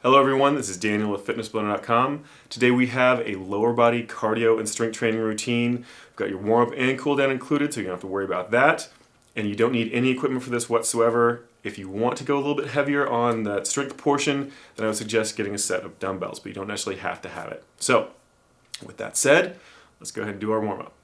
Hello everyone, this is Daniel with fitnessblender.com. Today we have a lower body cardio and strength training routine. We've got your warm-up and cool down included, so you don't have to worry about that. And you don't need any equipment for this whatsoever. If you want to go a little bit heavier on that strength portion, then I would suggest getting a set of dumbbells, but you don't necessarily have to have it. So, with that said, let's go ahead and do our warm-up.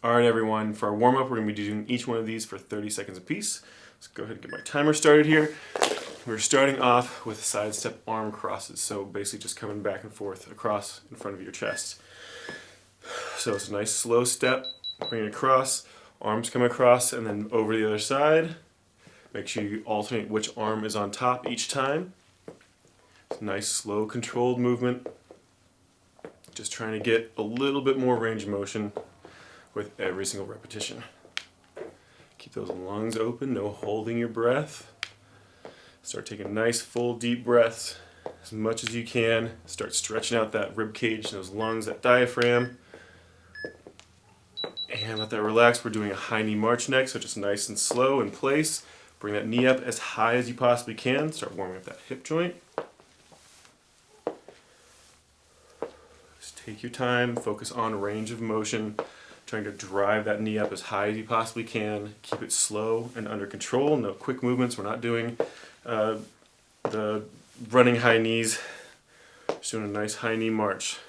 Alright everyone, for our warm-up we're going to be doing each one of these for 30 seconds apiece. Let's go ahead and get my timer started here. We're starting off with side step arm crosses, so basically just coming back and forth across in front of your chest. So it's a nice slow step, bring it across, arms come across and then over the other side. Make sure you alternate which arm is on top each time. It's a nice slow controlled movement. Just trying to get a little bit more range of motion with every single repetition. Keep those lungs open, no holding your breath. Start taking nice full deep breaths as much as you can. Start stretching out that rib cage, those lungs, that diaphragm. And let that relax. We're doing a high knee march next, so just nice and slow in place. Bring that knee up as high as you possibly can. Start warming up that hip joint. Just take your time, focus on range of motion. Trying to drive that knee up as high as you possibly can. Keep it slow and under control. No quick movements. We're not doing the running high knees. Just doing a nice high knee march.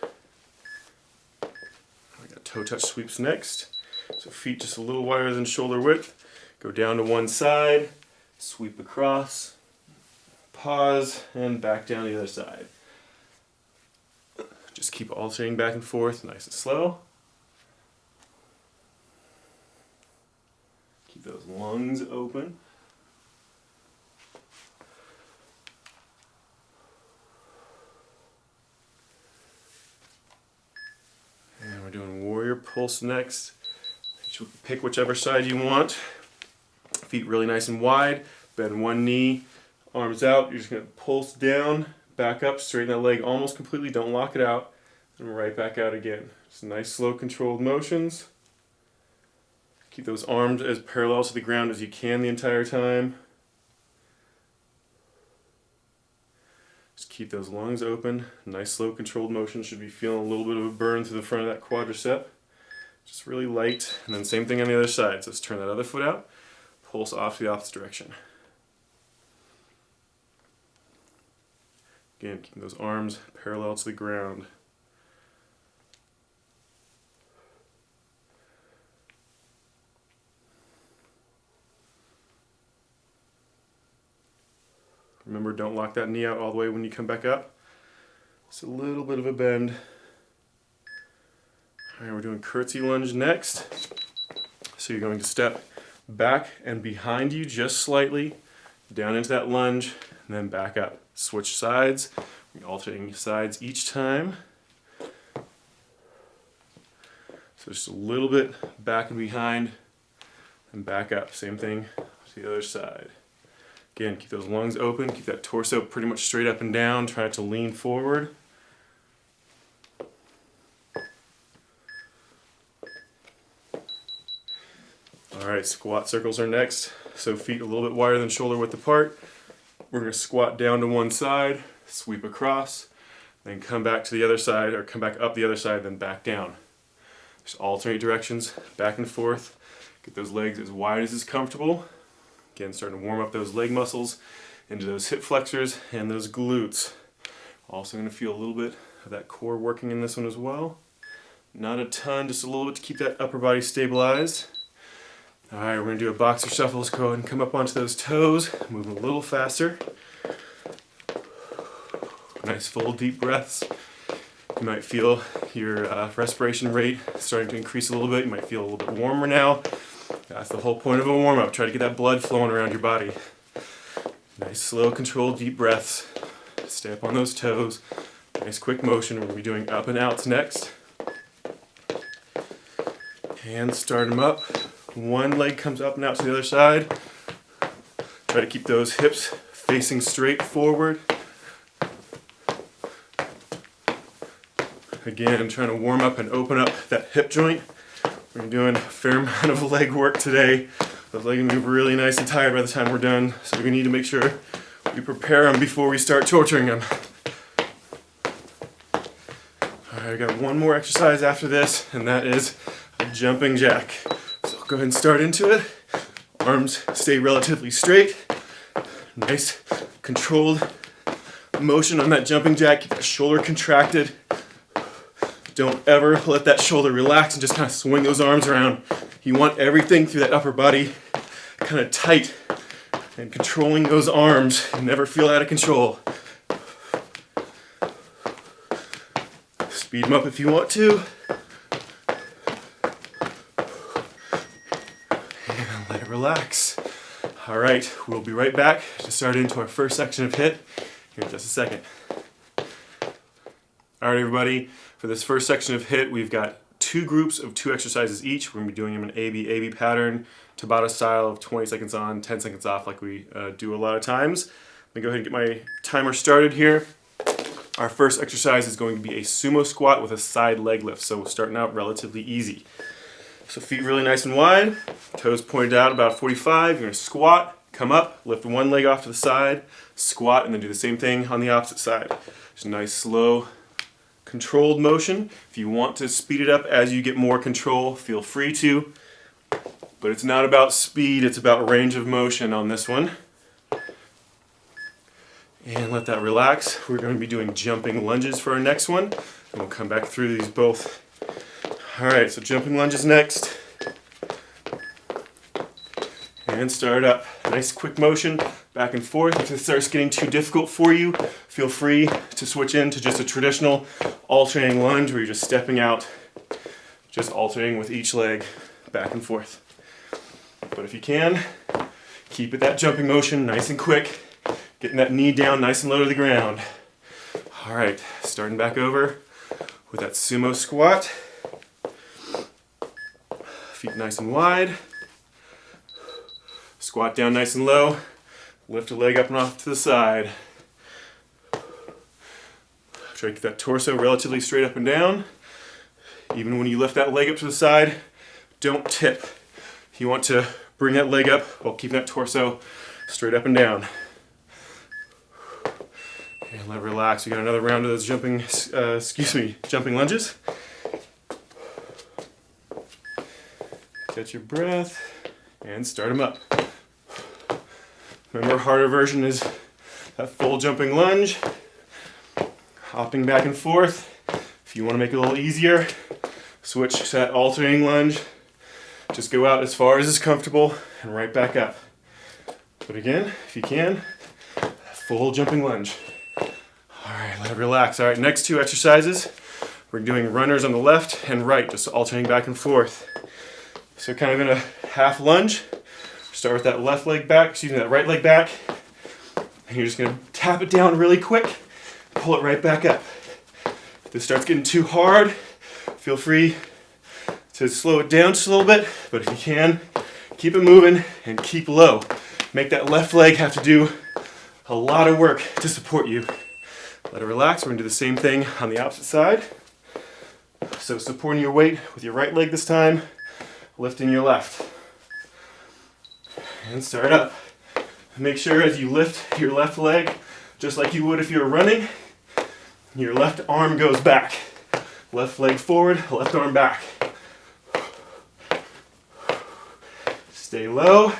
We got toe touch sweeps next. So feet just a little wider than shoulder width. Go down to one side, sweep across, pause, and back down to the other side. Just keep alternating back and forth, nice and slow. Keep those lungs open. And we're doing warrior pulse next. Pick whichever side you want. Feet really nice and wide. Bend one knee, arms out. You're just going to pulse down, back up, straighten that leg almost completely. Don't lock it out. And right back out again. Just nice, slow, controlled motions. Keep those arms as parallel to the ground as you can the entire time. Just keep those lungs open. Nice, slow, controlled motion. Should be feeling a little bit of a burn through the front of that quadricep. Just really light. And then same thing on the other side. So let's turn that other foot out. Pulse off to the opposite direction. Again, keeping those arms parallel to the ground. Remember, don't lock that knee out all the way when you come back up. It's a little bit of a bend. All right, we're doing Curtsy Lunge next. So you're going to step back and behind you just slightly, down into that lunge, and then back up. Switch sides. We're alternating sides each time. So just a little bit back and behind, and back up. Same thing to the other side. Again, keep those lungs open, keep that torso pretty much straight up and down, try not to lean forward. Alright, squat circles are next. So feet a little bit wider than shoulder width apart. We're going to squat down to one side, sweep across, then come back to the other side, or come back up the other side, then back down. Just alternate directions, back and forth. Get those legs as wide as is comfortable. Again, starting to warm up those leg muscles into those hip flexors and those glutes. Also going to feel a little bit of that core working in this one as well. Not a ton, just a little bit to keep that upper body stabilized. Alright, we're going to do a boxer shuffle. Let's go ahead and come up onto those toes, move a little faster. Nice full deep breaths. You might feel your respiration rate starting to increase a little bit. You might feel a little bit warmer now. That's the whole point of a warm-up. Try to get that blood flowing around your body. Nice, slow, controlled, deep breaths. Stay up on those toes. Nice, quick motion. We're going to be doing up and outs next. Hands, start them up. One leg comes up and out to the other side. Try to keep those hips facing straight forward. Again, trying to warm up and open up that hip joint We're doing a fair amount of leg work today. Those legs are gonna be really nice and tired by the time we're done, so we need to make sure we prepare them before we start torturing them. Alright, I got one more exercise after this, and that is a jumping jack. So I'll go ahead and start into it. Arms stay relatively straight. Nice controlled motion on that jumping jack. Keep that shoulder contracted. Don't ever let that shoulder relax and just kind of swing those arms around. You want everything through that upper body kind of tight and controlling those arms and never feel out of control. Speed them up if you want to. And let it relax. All right, we'll be right back to start into our first section of HIIT here in just a second. All right, everybody. For this first section of HIIT, we've got 2 groups of 2 exercises each. We're going to be doing them in AB pattern, Tabata style of 20 seconds on, 10 seconds off like we do a lot of times. Let me go ahead and get my timer started here. Our first exercise is going to be a sumo squat with a side leg lift. So we're starting out relatively easy. So feet really nice and wide, toes pointed out about 45. You're going to squat, come up, lift one leg off to the side, squat, and then do the same thing on the opposite side. Just a nice slow controlled motion. If you want to speed it up as you get more control, feel free to. But it's not about speed, it's about range of motion on this one. And let that relax. We're going to be doing jumping lunges for our next one. And we'll come back through these both. Alright, so jumping lunges next. And start up. Nice quick motion, back and forth. If it starts getting too difficult for you, feel free to switch into just a traditional alternating lunge where you're just stepping out, just alternating with each leg, back and forth. But if you can, keep it that jumping motion nice and quick, getting that knee down nice and low to the ground. All right, starting back over with that sumo squat. Feet nice and wide. Squat down nice and low. Lift a leg up and off to the side. Try to keep that torso relatively straight up and down. Even when you lift that leg up to the side, don't tip. You want to bring that leg up while keeping that torso straight up and down. And let it relax. We got another round of those jumping lunges. Catch your breath and start them up. Remember, harder version is that full jumping lunge, hopping back and forth. If you want to make it a little easier, switch to that alternating lunge. Just go out as far as is comfortable and right back up. But again, if you can, full jumping lunge. All right, let it relax. All right, next 2 exercises, we're doing runners on the left and right, just alternating back and forth. So kind of in a half lunge. Start with that that right leg back, and you're just gonna tap it down really quick, pull it right back up. If this starts getting too hard, feel free to slow it down just a little bit, but if you can, keep it moving and keep low. Make that left leg have to do a lot of work to support you. Let it relax. We're gonna do the same thing on the opposite side. So supporting your weight with your right leg this time, lifting your left. And start up. Make sure as you lift your left leg, just like you would if you were running, your left arm goes back. Left leg forward, left arm back. Stay low.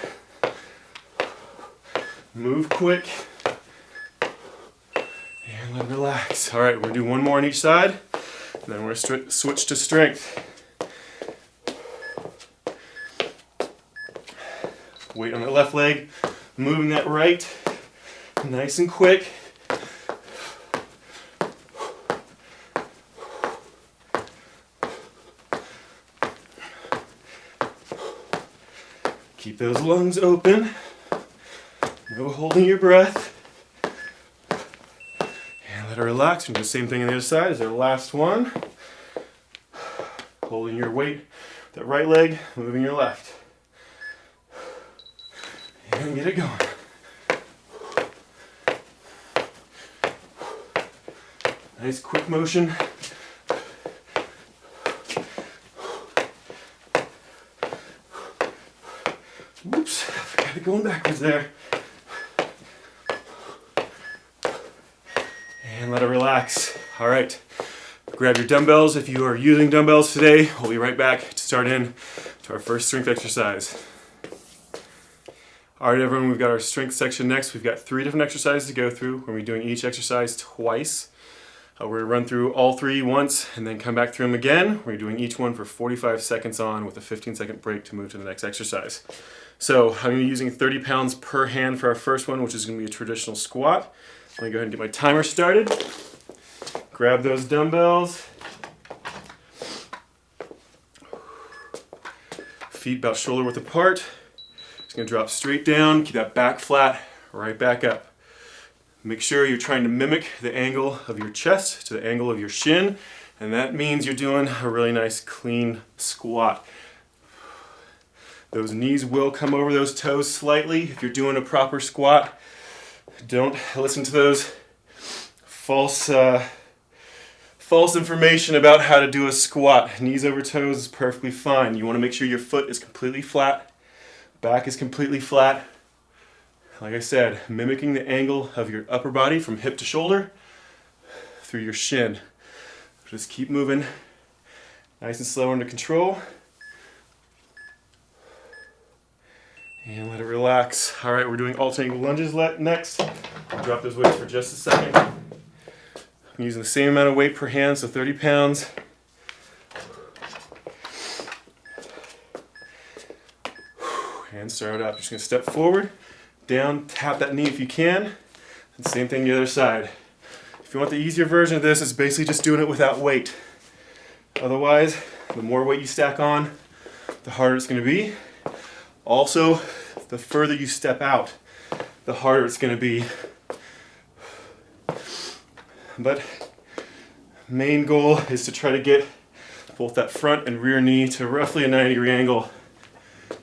Move quick. And let it relax. All right, we're gonna do one more on each side, and then we're gonna switch to strength. Weight on that left leg, moving that right, nice and quick. Keep those lungs open, no holding your breath. And let it relax, and do the same thing on the other side as our last one. Holding your weight, that right leg, moving your left. And get it going. Nice quick motion. Oops, I forgot it going backwards there. And let it relax. All right, grab your dumbbells. If you are using dumbbells today, we'll be right back to start in to our first strength exercise. All right, everyone, we've got our strength section next. We've got 3 different exercises to go through. We're going to be doing each exercise twice. We're going to run through all 3 once and then come back through them again. We're doing each one for 45 seconds on with a 15-second break to move to the next exercise. So I'm going to be using 30 pounds per hand for our first one, which is going to be a traditional squat. Let me go ahead and get my timer started. Grab those dumbbells. Feet about shoulder width apart. Just going to drop straight down, keep that back flat, right back up. Make sure you're trying to mimic the angle of your chest to the angle of your shin, and that means you're doing a really nice clean squat. Those knees will come over those toes slightly if you're doing a proper squat. Don't listen to those false information about how to do a squat. Knees over toes is perfectly fine. You want to make sure your foot is completely flat. Back is completely flat. Like I said, mimicking the angle of your upper body from hip to shoulder through your shin. Just keep moving, nice and slow under control. And let it relax. All right, we're doing alternating lunges next. I'll drop those weights for just a second. I'm using the same amount of weight per hand, so 30 pounds. And start up. You're just going to step forward, down, tap that knee if you can. And same thing the other side. If you want the easier version of this, it's basically just doing it without weight. Otherwise, the more weight you stack on, the harder it's going to be. Also, the further you step out, the harder it's going to be. But main goal is to try to get both that front and rear knee to roughly a 90-degree angle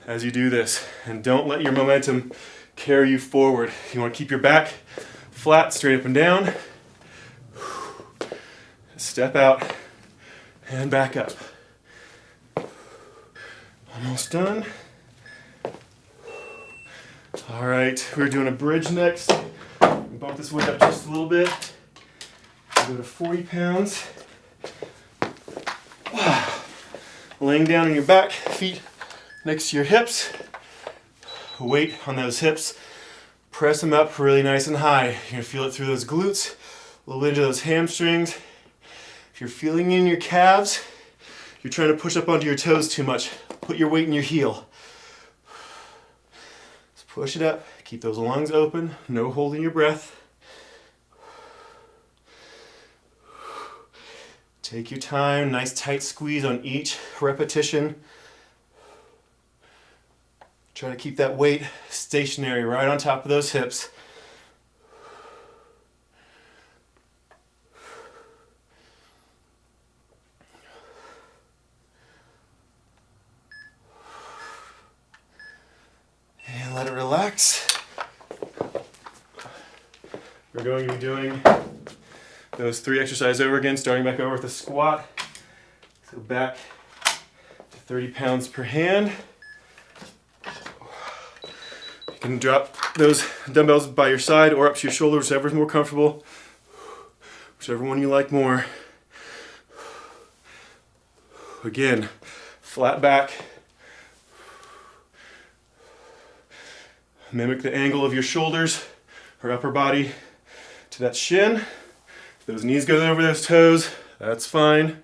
as you do this, and don't let your momentum carry you forward. You want to keep your back flat, straight up and down. Step out and back up. Almost done. All right, we're doing a bridge next. Bump this weight up just a little bit. Go to 40 pounds. Wow. Laying down on your back, feet next to your hips, weight on those hips, press them up really nice and high. You're going to feel it through those glutes, a little bit into those hamstrings. If you're feeling in your calves, you're trying to push up onto your toes too much, put your weight in your heel. Just push it up, keep those lungs open, no holding your breath. Take your time, nice tight squeeze on each repetition. Try to keep that weight stationary right on top of those hips. And let it relax. We're going to be doing those 3 exercises over again, starting back over with a squat. So back to 30 pounds per hand. You can drop those dumbbells by your side or up to your shoulder, whichever is more comfortable, whichever one you like more. Again, flat back. Mimic the angle of your shoulders or upper body to that shin. If those knees go over those toes, that's fine.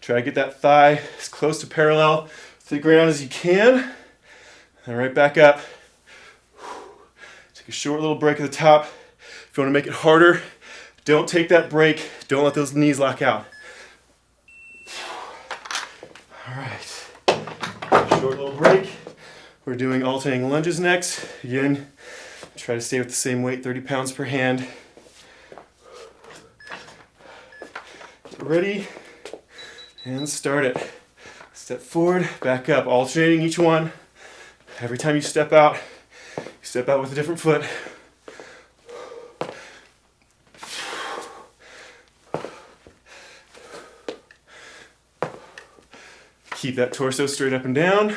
Try to get that thigh as close to parallel to the ground as you can. And right back up. Take a short little break at the top. If you want to make it harder, don't take that break. Don't let those knees lock out. All right. Short little break. We're doing alternating lunges next. Again, try to stay with the same weight, 30 pounds per hand. Get ready. And start it. Step forward, back up, alternating each one. Every time you step out with a different foot. Keep that torso straight up and down.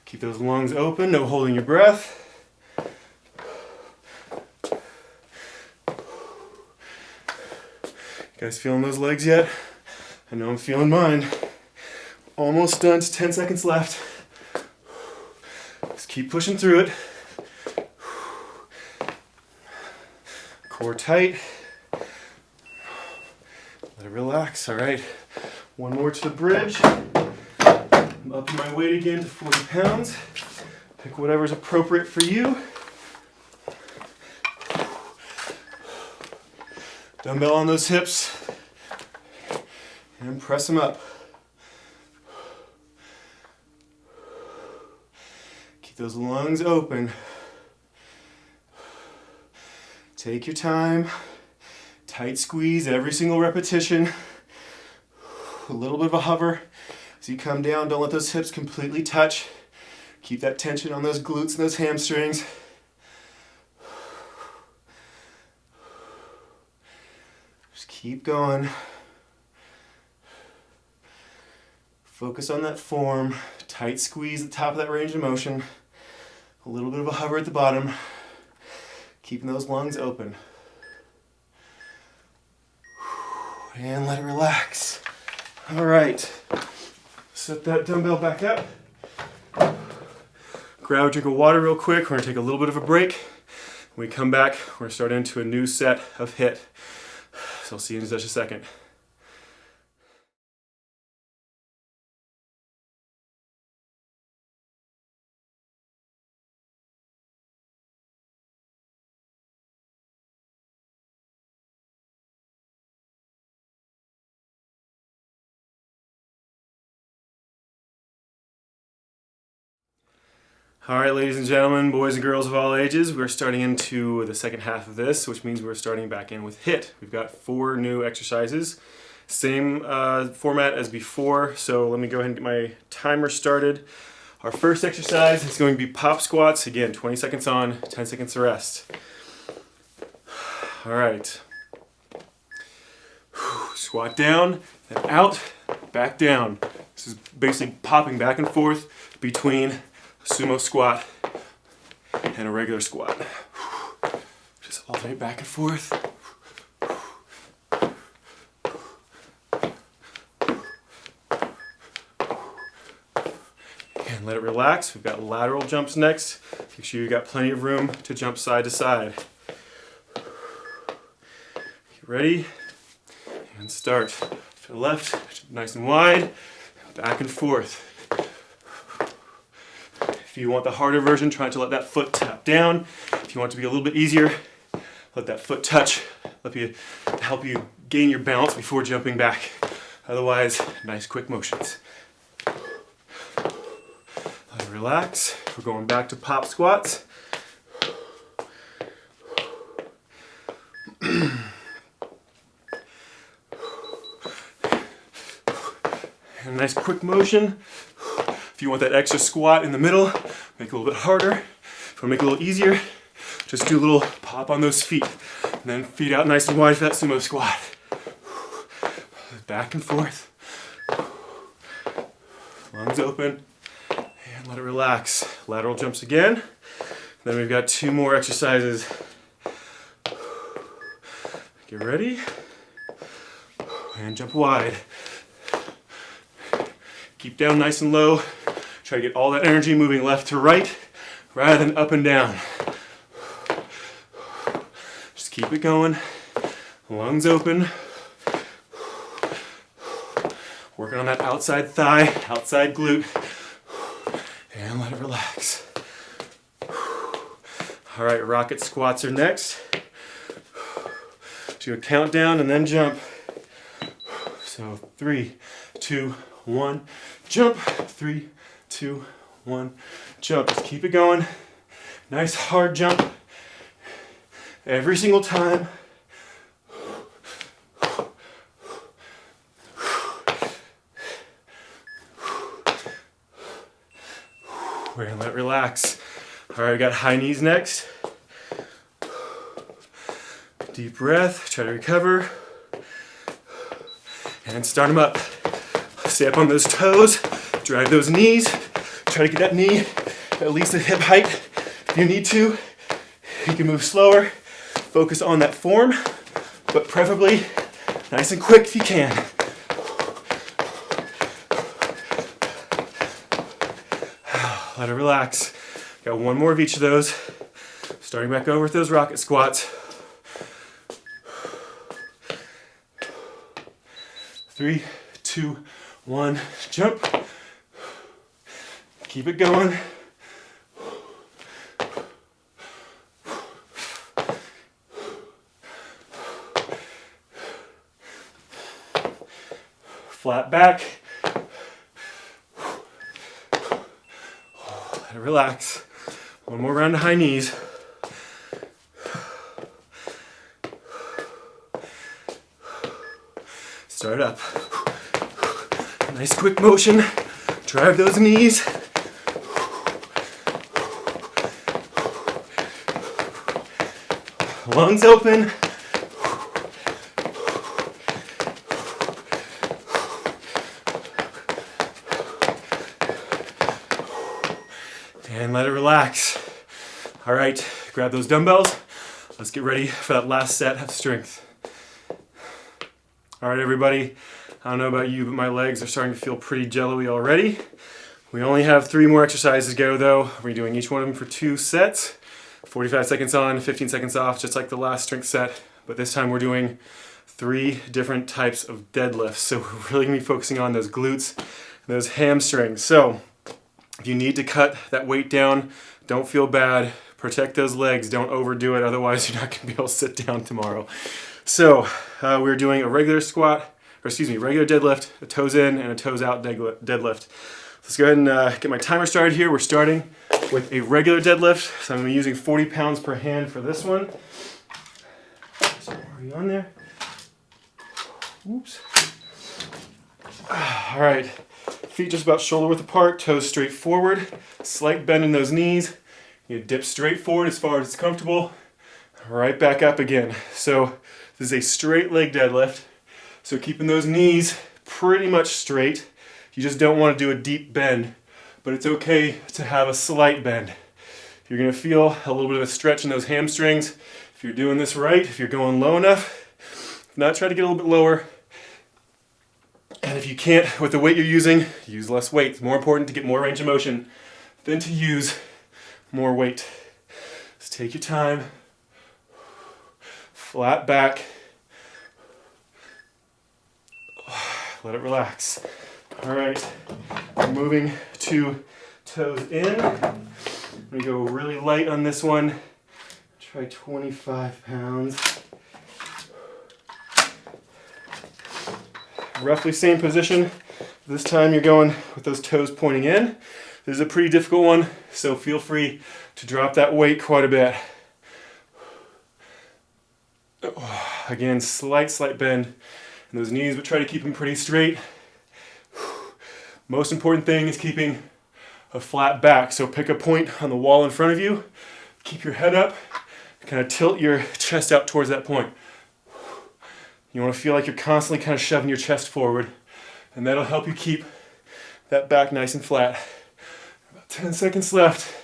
Keep those lungs open, no holding your breath. You guys feeling those legs yet? I know I'm feeling mine. Almost done, just 10 seconds left. Just keep pushing through it. Core tight. Let it relax, all right. One more to the bridge. I'm upping my weight again to 40 pounds. Pick whatever's appropriate for you. Dumbbell on those hips. And press them up. Keep those lungs open. Take your time. Tight squeeze every single repetition. A little bit of a hover. As you come down, don't let those hips completely touch. Keep that tension on those glutes and those hamstrings. Just keep going. Focus on that form. Tight squeeze at the top of that range of motion. A little bit of a hover at the bottom. Keeping those lungs open. And let it relax. All right. Set that dumbbell back up. Grab a drink of water real quick. We're gonna take a little bit of a break. When we come back, we're gonna start into a new set of HIIT. So I'll see you in just a second. All right, ladies and gentlemen, boys and girls of all ages, we're starting into the second half of this, which means we're starting back in with HIIT. We've got 4 new exercises, same format as before, so let me go ahead and get my timer started. Our first exercise is going to be pop squats. Again, 20 seconds on, 10 seconds to rest. All right. Squat down, then out, back down. This is basically popping back and forth between Sumo squat and a regular squat. Just alternate back and forth. And let it relax. We've got lateral jumps next. Make sure you've got plenty of room to jump side to side. Get ready and start. To the left, nice and wide, back and forth. If you want the harder version, try to let that foot tap down. If you want it to be a little bit easier, let that foot touch. Help you gain your balance before jumping back. Otherwise, nice quick motions. Let it relax. We're going back to pop squats. And a nice quick motion. If you want that extra squat in the middle, make it a little bit harder. If you want to make it a little easier, just do a little pop on those feet. And then feet out nice and wide for that sumo squat. Back and forth. Lungs open. And let it relax. Lateral jumps again. Then we've got 2 more exercises. Get ready. And jump wide. Keep down nice and low. Try to get all that energy moving left to right rather than up and down. Just keep it going. Lungs open. Working on that outside thigh, outside glute. And let it relax. All right, rocket squats are next. Do a countdown and then jump. So 3, 2, 1, jump. 3, 2, 1, jump. Just keep it going. Nice hard jump. Every single time. We're gonna let it relax. All right, we got high knees next. Deep breath, try to recover. And start them up. Stay up on those toes, drive those knees, try to get that knee at least at hip height. If you need to, you can move slower, focus on that form, but preferably nice and quick if you can. Let it relax. Got one more of each of those. Starting back over with those rocket squats. 3, 2, 1, jump. Keep it going. Flat back. Let it relax. One more round of high knees. Start up. Nice quick motion. Drive those knees. Lungs open. And let it relax. All right, grab those dumbbells. Let's get ready for that last set of strength. All right, everybody. I don't know about you, but my legs are starting to feel pretty jello-y already. We only have 3 more exercises to go, though. We're doing each one of them for 2 sets. 45 seconds on, 15 seconds off, just like the last strength set. But this time we're doing 3 different types of deadlifts. So we're really gonna be focusing on those glutes and those hamstrings. So if you need to cut that weight down, don't feel bad. Protect those legs, don't overdo it, otherwise you're not gonna be able to sit down tomorrow. So we're doing a regular regular deadlift, a toes in and a toes out deadlift. Let's go ahead and get my timer started here. We're starting with a regular deadlift. So I'm going to be using 40 pounds per hand for this one. So already on there. Oops. All right, feet just about shoulder width apart, toes straight forward, slight bend in those knees. You dip straight forward as far as it's comfortable, right back up again. So this is a straight leg deadlift. So keeping those knees pretty much straight. You just don't want to do a deep bend, but it's okay to have a slight bend. You're going to feel a little bit of a stretch in those hamstrings. If you're doing this right, if you're going low enough, if not, try to get a little bit lower. And if you can't, with the weight you're using, use less weight. It's more important to get more range of motion than to use more weight. Just take your time. Flat back. Let it relax. All right, we're moving to toes in. I'm gonna go really light on this one. Try 25 pounds. Roughly same position. This time you're going with those toes pointing in. This is a pretty difficult one, so feel free to drop that weight quite a bit. Again, slight bend in those knees, but try to keep them pretty straight. Most important thing is keeping a flat back. So pick a point on the wall in front of you, keep your head up, kind of tilt your chest out towards that point. You want to feel like you're constantly kind of shoving your chest forward, and that'll help you keep that back nice and flat. About 10 seconds left.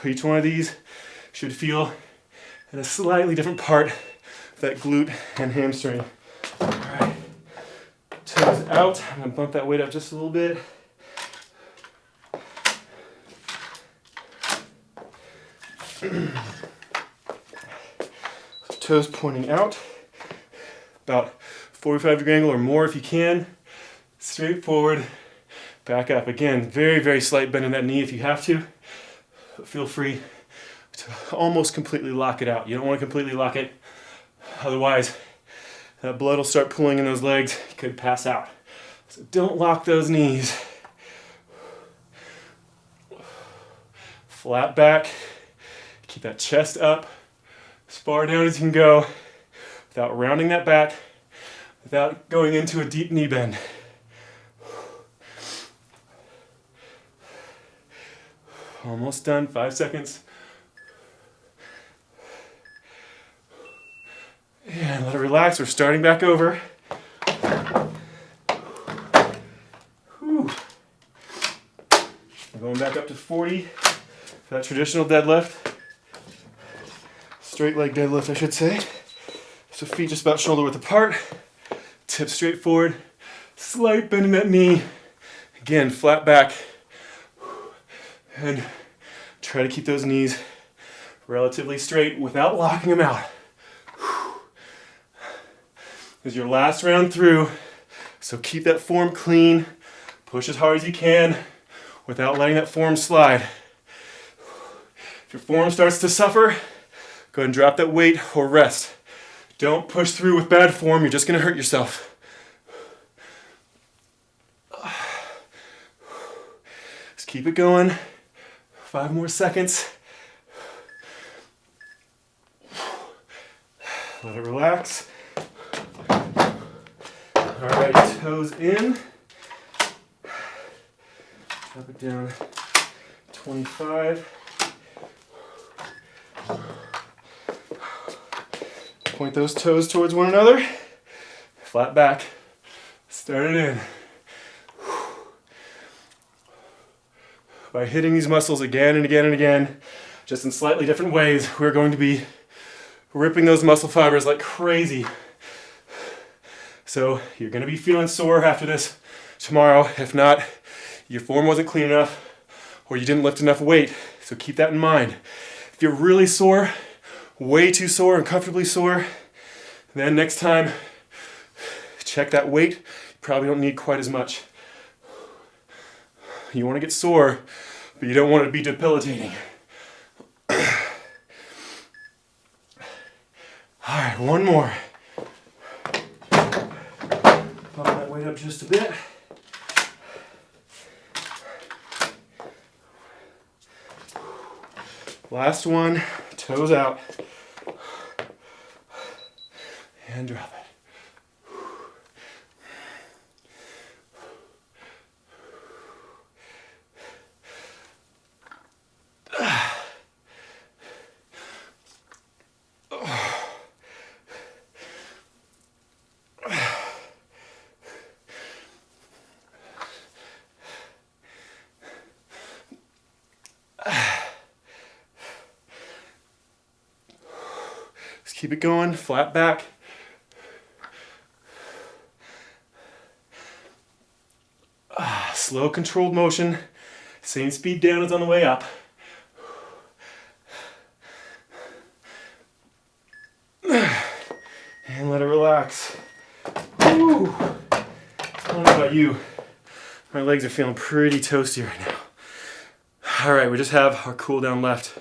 Each one of these should feel in a slightly different part of that glute and hamstring. All right, toes out. I'm gonna bump that weight up just a little bit. Toes pointing out, about 45-degree angle or more if you can. Straight forward, back up. Again, very slight bend in that knee if you have to. Feel free to almost completely lock it out. You don't want to completely lock it, otherwise that blood will start pooling in those legs. You could pass out. So don't lock those knees. Flat back. Keep that chest up as far down as you can go without rounding that back, without going into a deep knee bend. Almost done, 5 seconds. relax. We're starting back over. Whew. We're going back up to 40 for that traditional deadlift. Straight leg deadlift, I should say. So feet just about shoulder width apart. Tip straight forward. Slight bend in that knee. Again, flat back. And try to keep those knees relatively straight without locking them out. This is your last round through, so keep that form clean. Push as hard as you can without letting that form slide. If your form starts to suffer, go ahead and drop that weight or rest. Don't push through with bad form, you're just going to hurt yourself. Just keep it going. 5 more seconds. Let it relax. All right, toes in. Drop it down 25. Point those toes towards one another. Flat back. Start it in. By hitting these muscles again and again and again, just in slightly different ways, we're going to be ripping those muscle fibers like crazy. So you're going to be feeling sore after this tomorrow. If not, your form wasn't clean enough or you didn't lift enough weight. So keep that in mind. If you're really sore, way too sore, uncomfortably sore, then next time, check that weight. You probably don't need quite as much. You want to get sore, but you don't want it to be debilitating. All right, one more. Pump that weight up just a bit. Last one, toes out. And drop it. Just keep it going, flat back. Slow, controlled motion. Same speed down as on the way up. And let it relax. Woo. I don't know about you. My legs are feeling pretty toasty right now. All right, we just have our cool down left.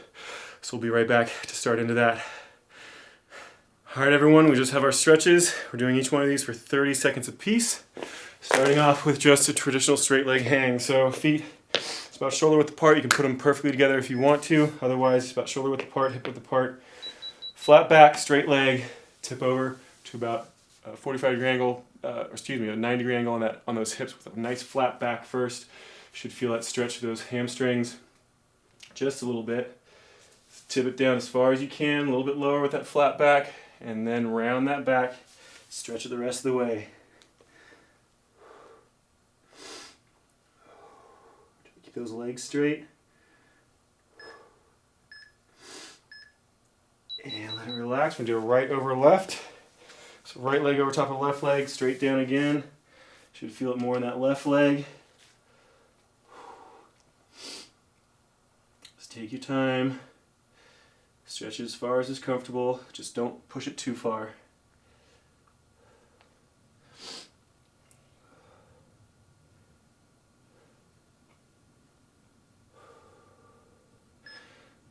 So we'll be right back to start into that. All right, everyone, we just have our stretches. We're doing each one of these for 30 seconds apiece. Starting off with just a traditional straight leg hang. So feet, it's about shoulder width apart. You can put them perfectly together if you want to. Otherwise, it's about shoulder width apart, hip width apart. Flat back, straight leg, tip over to about a 45-degree angle, a 90-degree angle on those hips with a nice flat back first. You should feel that stretch of those hamstrings just a little bit. Tip it down as far as you can, a little bit lower with that flat back, and then round that back, stretch it the rest of the way. Keep those legs straight. And let it relax. We're going to do a right over left. So right leg over top of left leg, straight down again. Should feel it more in that left leg. Just take your time. Stretch it as far as is comfortable. Just don't push it too far.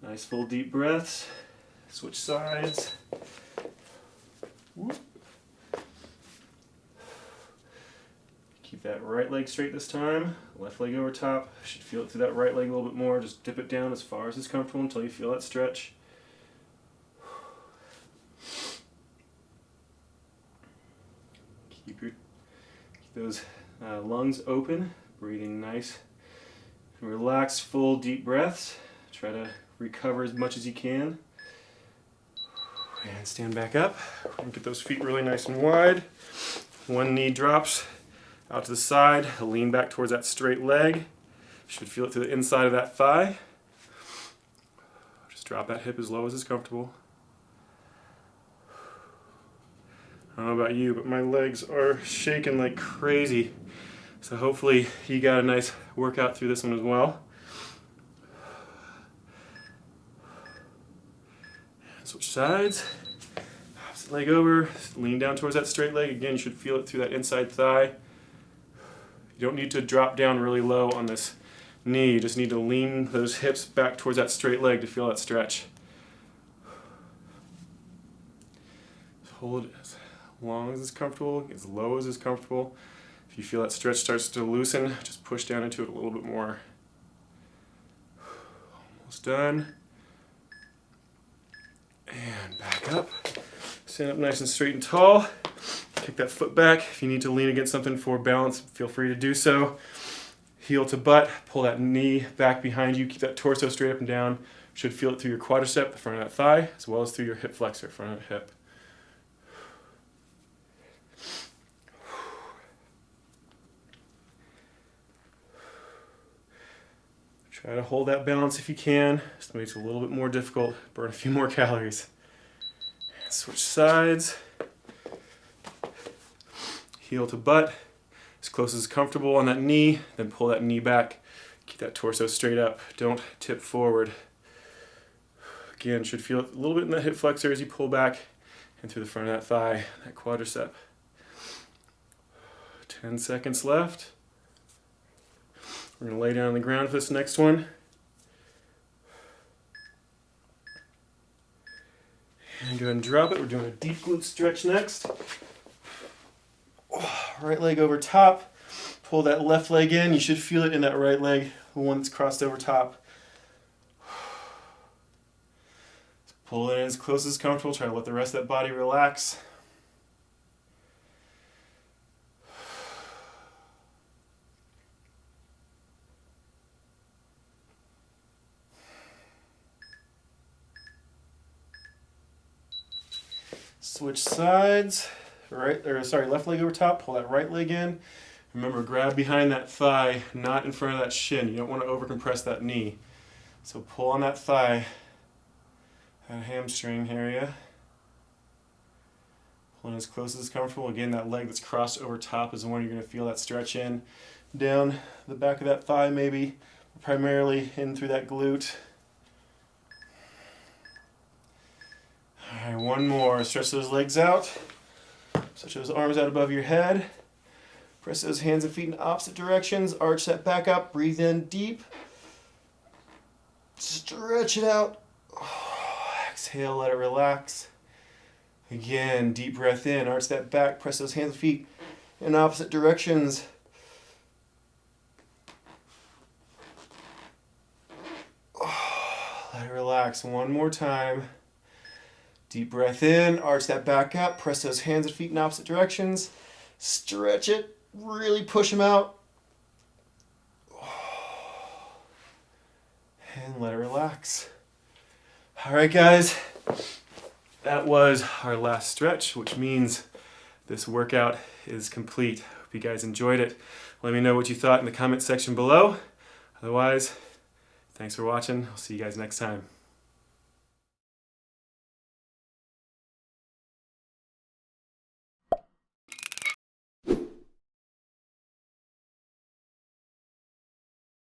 Nice full deep breaths. Switch sides. Whoop. Keep that right leg straight this time. Left leg over top. Should feel it through that right leg a little bit more. Just dip it down as far as is comfortable until you feel that stretch. Keep those lungs open. Breathing nice, relaxed, full deep breaths. Try to recover as much as you can. And stand back up. And get those feet really nice and wide. One knee drops out to the side. Lean back towards that straight leg. You should feel it through the inside of that thigh. Just drop that hip as low as is comfortable. I don't know about you, but my legs are shaking like crazy. So hopefully you got a nice workout through this one as well. Switch sides. Opposite leg over. Lean down towards that straight leg. Again, you should feel it through that inside thigh. You don't need to drop down really low on this knee. You just need to lean those hips back towards that straight leg to feel that stretch. Hold it as long as it's comfortable, as low as it's comfortable. If you feel that stretch starts to loosen, just push down into it a little bit more. Almost done. And back up. Stand up nice and straight and tall. Kick that foot back. If you need to lean against something for balance, feel free to do so. Heel to butt. Pull that knee back behind you. Keep that torso straight up and down. You should feel it through your quadricep, the front of that thigh, as well as through your hip flexor, front of that hip. Try to hold that balance if you can. Just makes it a little bit more difficult. Burn a few more calories. Switch sides. Heel to butt. As close as comfortable on that knee. Then pull that knee back. Keep that torso straight up. Don't tip forward. Again, should feel it a little bit in the hip flexor as you pull back and through the front of that thigh, that quadricep. 10 seconds left. We're going to lay down on the ground for this next one. And go ahead and drop it. We're doing a deep glute stretch next. Right leg over top. Pull that left leg in. You should feel it in that right leg, the one that's crossed over top. Pull it in as close as comfortable. Try to let the rest of that body relax. Switch sides. Left leg over top. Pull that right leg in. Remember, grab behind that thigh, not in front of that shin. You don't want to overcompress that knee. So pull on that thigh, that hamstring area. Pull in as close as comfortable. Again, that leg that's crossed over top is the one you're going to feel that stretch in. Down the back of that thigh maybe, primarily in through that glute. All right, one more. Stretch those legs out. Stretch those arms out above your head. Press those hands and feet in opposite directions. Arch that back up. Breathe in deep. Stretch it out. Exhale, let it relax. Again, deep breath in. Arch that back. Press those hands and feet in opposite directions. Let it relax. One more time. Deep breath in, arch that back up, press those hands and feet in opposite directions, stretch it, really push them out, and let it relax. All right, guys, that was our last stretch, which means this workout is complete. Hope you guys enjoyed it. Let me know what you thought in the comment section below. Otherwise, thanks for watching. I'll see you guys next time.